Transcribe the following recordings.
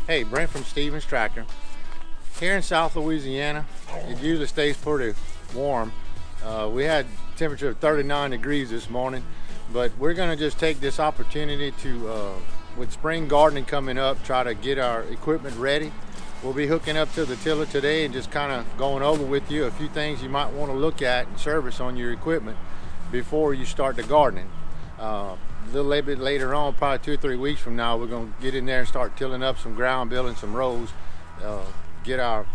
Hey, Brent from Stevens Tractor. Here in South Louisiana, it usually stays pretty warm. We had a temperature of 39 degrees this morning, but we're gonna just take this opportunity to, with spring gardening coming up, try to get our equipment ready. We'll be hooking up to the tiller today and just kind of going over with you a few things you might want to look at and service on your equipment before you start the gardening. A little bit later on, probably 2 or 3 weeks from now, we're going to get in there and start tilling up some ground, building some rows, get our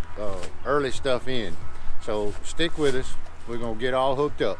early stuff in. So stick with us. We're going to get all hooked up.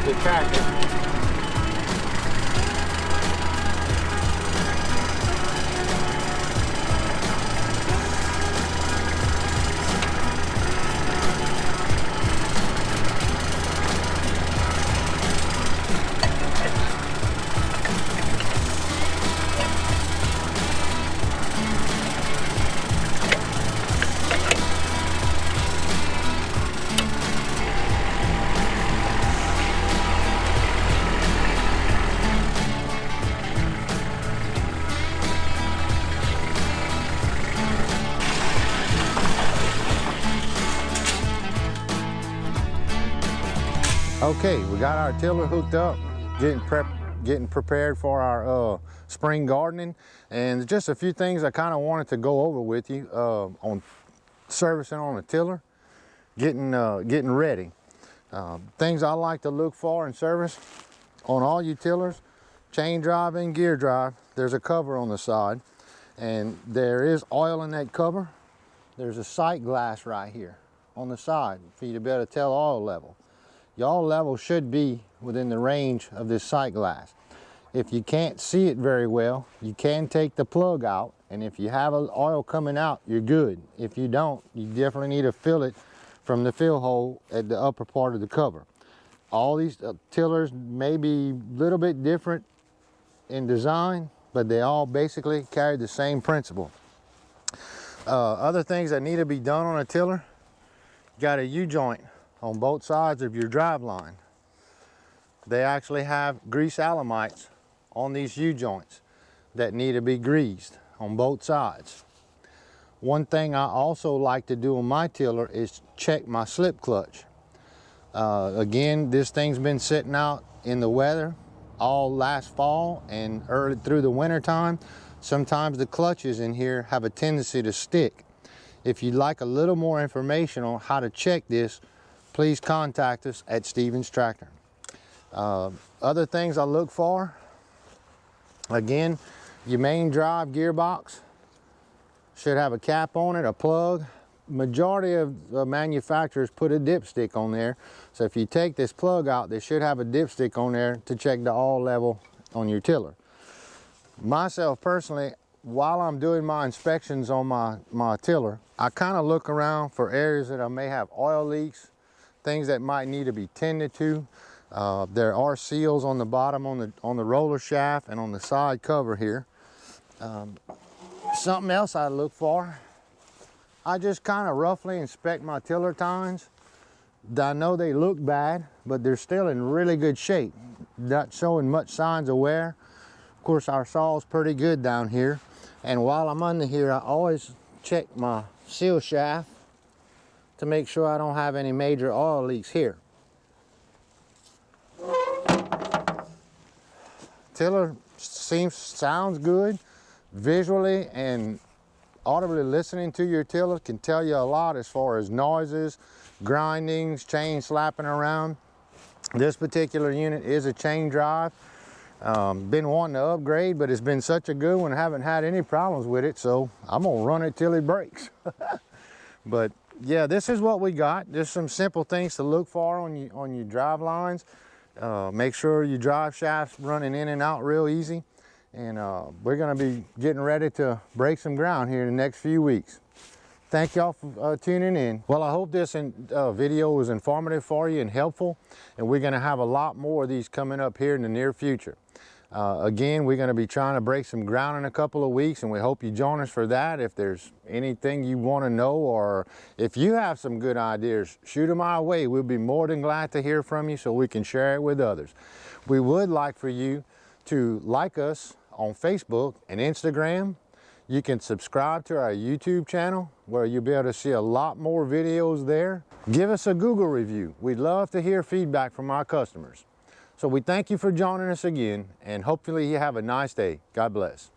The tractor. Okay, we got our tiller hooked up, getting prepared for our spring gardening, and just a few things I kind of wanted to go over with you on servicing on a tiller, getting ready. Things I like to look for in service on all you tillers, chain drive and gear drive. There's a cover on the side, and there is oil in that cover. There's a sight glass right here on the side for you to be able to tell oil level. Your oil level should be within the range of this sight glass. If you can't see it very well, you can take the plug out, and if you have oil coming out, you're good. If you don't, you definitely need to fill it from the fill hole at the upper part of the cover. All these tillers may be a little bit different in design, but they all basically carry the same principle. Other things that need to be done on a tiller, you got a U-joint on both sides of your drive line. They actually have grease alamites on these U-joints that need to be greased on both sides. One thing I also like to do on my tiller is check my slip clutch. Again, this thing's been sitting out in the weather all last fall and early through the winter time. Sometimes the clutches in here have a tendency to stick. If you'd like a little more information on how to check this, please contact us at Stevens Tractor. Other things I look for, again, your main drive gearbox should have a cap on it, a plug. Majority of the manufacturers put a dipstick on there. So if you take this plug out, they should have a dipstick on there to check the oil level on your tiller. Myself personally, while I'm doing my inspections on my tiller, I kind of look around for areas that I may have oil leaks, things that might need to be tended to. There are seals on the bottom on the roller shaft and on the side cover here. Something else I look for, I just kind of roughly inspect my tiller tines. I know they look bad, but they're still in really good shape, not showing much signs of wear. Of course, our saw's pretty good down here, and while I'm under here, I always check my seal shaft to make sure I don't have any major oil leaks here. Tiller sounds good visually, and audibly listening to your tiller can tell you a lot as far as noises, grindings, chain slapping around. This particular unit is a chain drive. Been wanting to upgrade, but it's been such a good one, I haven't had any problems with it, so I'm gonna run it till it breaks. But yeah, this is what we got. Just some simple things to look for on your drive lines. Make sure your drive shaft's running in and out real easy. And we're gonna be getting ready to break some ground here in the next few weeks. Thank y'all for tuning in. Well, I hope this video was informative for you and helpful, and we're gonna have a lot more of these coming up here in the near future. Again, we're gonna be trying to break some ground in a couple of weeks, and we hope you join us for that. If there's anything you wanna know, or if you have some good ideas, shoot them our way. We'll be more than glad to hear from you so we can share it with others. We would like for you to like us on Facebook and Instagram. You can subscribe to our YouTube channel where you'll be able to see a lot more videos there. Give us a Google review. We'd love to hear feedback from our customers. So we thank you for joining us again, and hopefully you have a nice day. God bless.